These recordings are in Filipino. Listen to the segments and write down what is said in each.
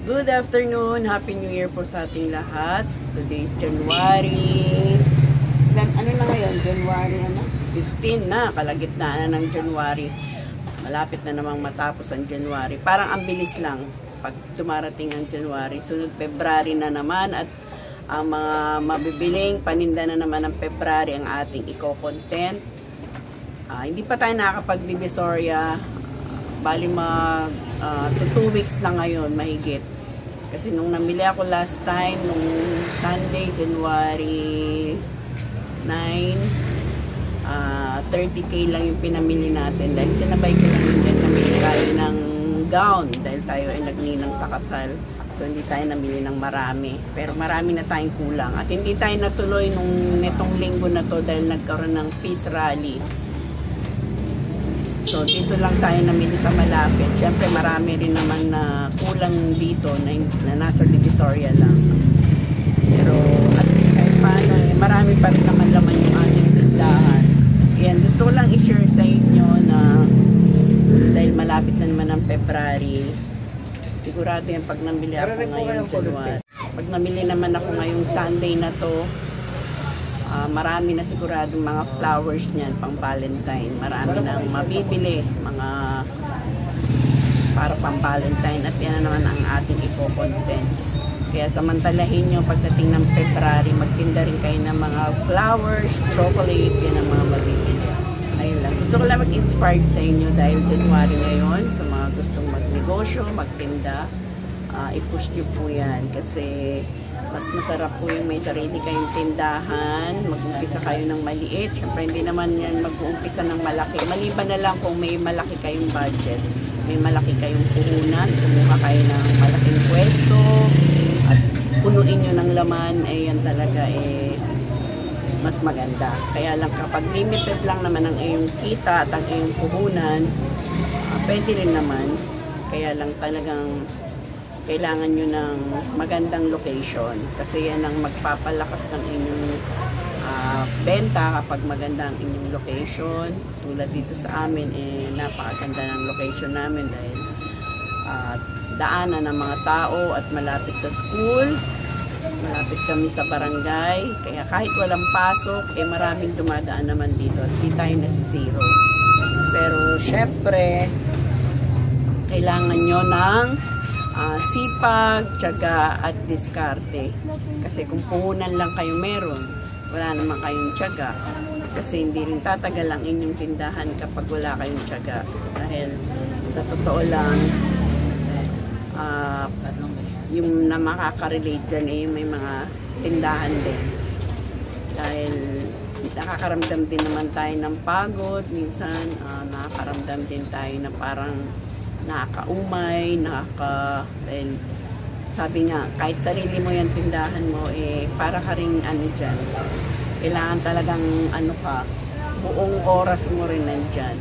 Good afternoon, Happy New Year po sa ating lahat. Today is January. Ano na ngayon? January 15 na, kalagitnaan na ng January. Malapit na namang matapos ang January. Parang ang bilis lang pag dumarating ang January. Sunod February na naman at ang mga mabibiling paninda na naman ng February ang ating i-content. Hindi pa tayo nakakapag-Divisoria. Bali 2 weeks na ngayon, mahigit. Kasi nung namili ako last time, nung Sunday, January 9, 30k lang yung pinamili natin. Dahil sinabay ko lang yun, namili tayo ng gown. Dahil tayo ay nagninang sa kasal. So hindi tayo namili ng marami. Pero marami na tayong kulang. At hindi tayo natuloy nung netong linggo na to dahil nagkaroon ng peace rally. So, dito lang tayo namili sa malapit. Siyempre, marami rin naman na kulang dito na nasa Divisoria lang. Pero, at kahit paano, marami pa rin naman laman yung ating tindahan. Yan, gusto ko lang i-share sa inyo na dahil malapit na naman ang February, sigurado yan pag namili ako ngayong January. Pag namili naman ako ngayong Sunday na to, marami na sigurado mga flowers niyan pang Valentine. Marami nang mabibili, mga para pang Valentine, at yan na naman ang ating ipo-content. Kaya samantalahin nyo pagdating ng February, magtinda rin kayo ng mga flowers, chocolate, yan ang mga mabibili. Ayun lang. Gusto ko lang mag-inspired sa inyo dahil January ngayon, sa mga gustong magnegosyo, magtinda, i-push nyo po yan kasi mas masarap po yung may sarili kayong tindahan, mag-umpisa kayo ng maliit. Siyempre hindi naman yan mag-uumpisa ng malaki. Maliban na lang kung may malaki kayong budget, may malaki kayong puhunan, kumuha kayo ng malaking pwesto at punuin nyo ng laman, yan talaga mas maganda. Kaya lang kapag limited lang naman ang iyong kita at ang iyong puhunan, pwede rin naman. Kaya lang talagang kailangan nyo ng magandang location kasi yan ang magpapalakas ng inyong benta kapag maganda ang inyong location. Tulad dito sa amin, napakaganda ng location namin dahil daanan ng mga tao at malapit sa school, malapit kami sa barangay, kaya kahit walang pasok, maraming dumadaan naman dito at di tayo nasisiro. Pero syempre, kailangan nyo ng sipag, tiyaga at diskarte. Kasi kung puhunan lang kayo meron, wala naman kayong tiyaga. Kasi hindi rin tatagal ang inyong tindahan kapag wala kayong tiyaga. Dahil sa totoo lang, yung na makaka-relate dyan may mga tindahan din. Dahil nakakaramdam din naman tayo ng pagod. Minsan, nakakaramdam din tayo na parang nakakaumay, dahil sabi nga, kahit sarili mo yung tindahan mo, para ka ring dyan. Kailangan talagang buong oras mo rin nandyan.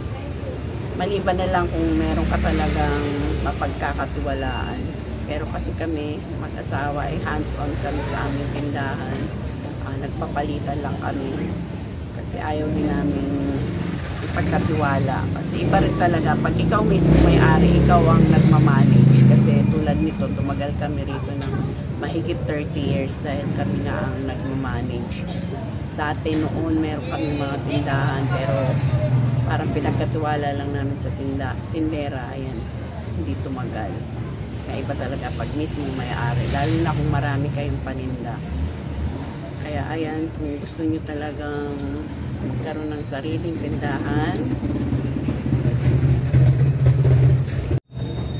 Maliban na lang kung meron ka talagang mapagkakatiwalaan. Pero kasi kami, mag-asawa, hands-on kami sa aming tindahan. Nagpapalitan lang kami. Kasi ayaw din namin ipagkatiwala. Kasi iba rin talaga, pag ikaw mismo may-ari, ikaw ang nagmamanage. Kasi tulad nito, tumagal kami rito ng mahigit 30 years dahil kami na ang nagmamanage. Dati noon, meron kami mga tindahan, pero parang pinagkatiwala lang namin sa tindera, ayan, hindi tumagal. Kaya iba talaga pag mismo may-ari, lalo na kung marami kayong paninda. Kaya ayan, kung gusto nyo talagang magkaroon ng sariling tindahan,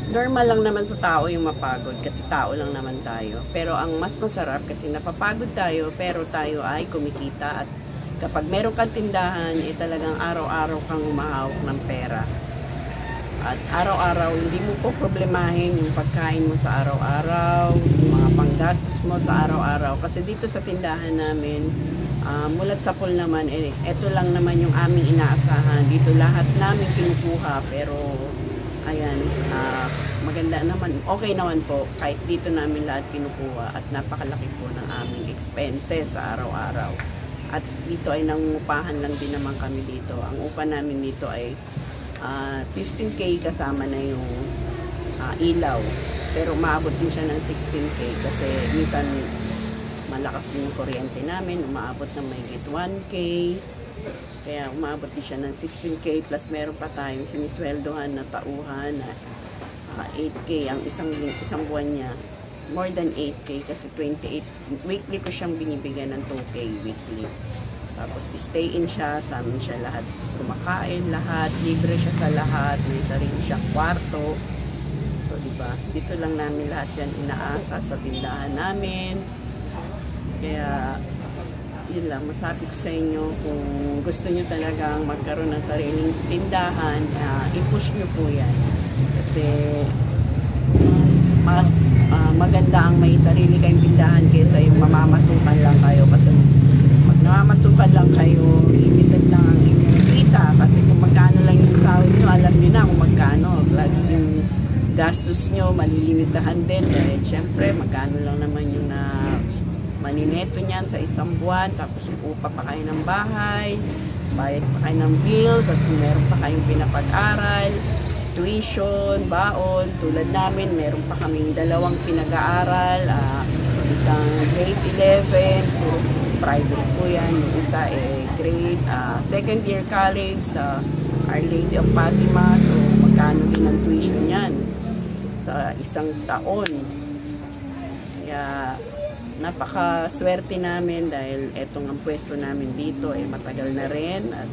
normal lang naman sa tao yung mapagod kasi tao lang naman tayo. Pero ang mas masarap kasi napapagod tayo pero tayo ay kumikita at kapag meron kang tindahan, talagang araw-araw kang umahawak ng pera. At araw-araw, hindi mo po problemahin yung pagkain mo sa araw-araw, yung mga panggastos mo sa araw-araw. Kasi dito sa tindahan namin, mulat sa pool naman, ito lang naman yung aming inaasahan. Dito lahat namin kinukuha, pero ayan, maganda naman, okay naman po, kahit dito namin lahat kinukuha at napakalaki po ng aming expenses sa araw-araw. At dito ay nangungupahan lang din naman kami dito. Ang upa namin dito ay 15K kasama na yung ilaw. Pero umaabot din siya ng 16K kasi minsan malakas din yung kuryente namin, umaabot ng mahigit 1K. Kaya umaabot din siya ng 16K plus meron pa tayong sinisweldohan na tauhan na 8K ang isang buwan niya. More than 8K kasi 28 weekly ko siyang binibigyan ng 2K weekly. Tapos stay in siya, sa amin siya lahat kumakain, lahat, libre siya sa lahat, may sarili siya kwarto. So, diba? Dito lang namin lahat yan inaasa sa tindahan namin. Kaya, yun lang, masabi ko sa inyo, kung gusto nyo talagang magkaroon ng sariling tindahan, i-push nyo po yan. Kasi, mas maganda ang may sarili kayong tindahan kaysa yung mamamasukan lang kayo. Kasi, pag namamasukan lang kayo, limited lang ang inyong kita. Kasi kung magkano lang yung sahod nyo, alam nyo na kung magkano. Plus, yung gastos nyo, malilimitahan din. Dahil, syempre, magkano lang naman yung manineto niyan sa isang buwan. Tapos, upa pa kayo ng bahay, bayad pa kayo ng bills, at kung meron pa kayong pinapag-aral, tuition, baon, tulad namin, meron pa kaming 2 pinag-aaral, isang grade 11, puro private po yan, yung isa grade, second year college sa Our Lady of Fatima. So, magkano din ang tuition yan sa isang taon. Kaya, napaka-swerte namin dahil etong ang pwesto namin dito ay matagal na rin at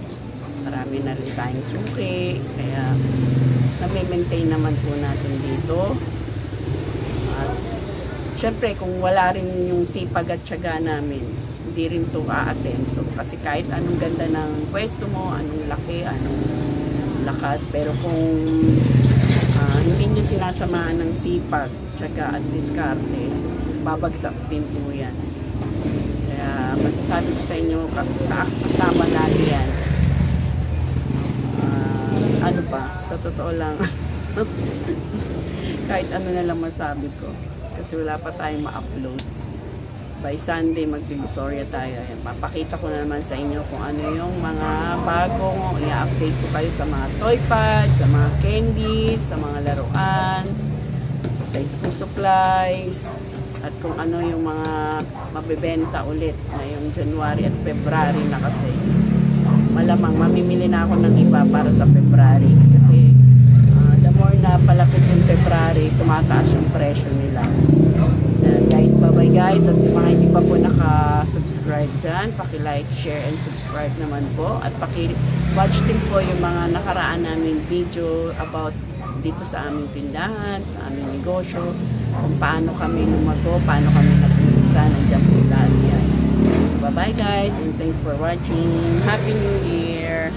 marami na rin tayong suki. Kaya, na-maintain naman po natin dito. At, syempre, kung wala rin yung sipag at tiyaga namin, hindi rin ito aasenso. Kasi kahit anong ganda ng pwesto mo, anong laki, anong lakas, pero kung hindi nyo sinasamahan ng sipag, tiyaga at diskarte, babagsak din po yan. Kaya magsasabi ko sa inyo, kasama lagi yan. Ano pa, sa totoo lang, kahit ano na lang masabi ko, kasi wala pa tayong ma-upload. By Sunday, mag-Divisoria tayo. Ayan, papakita ko na naman sa inyo kung ano yung mga bagong i-update ko kayo sa mga toy pads, sa mga candies, sa mga laruan, sa school supplies, at kung ano yung mga mabibenta ulit ngayong January at February na kasi. Malamang mamimili na ako ng iba para sa February kasi the more na palapit yung February, tumataas yung presyo nila. Guys, bye-bye guys. At yung mga hindi pa po naka-subscribe dyan, paki-like, share, and subscribe naman po. At paki-watch din po yung mga nakaraan namin video about dito sa aming tindahan, sa aming negosyo, kung paano kami lumago, paano kami nag-umpisa, nandiyan po lahat yan. Bye-bye guys, and thanks for watching. Happy New Year!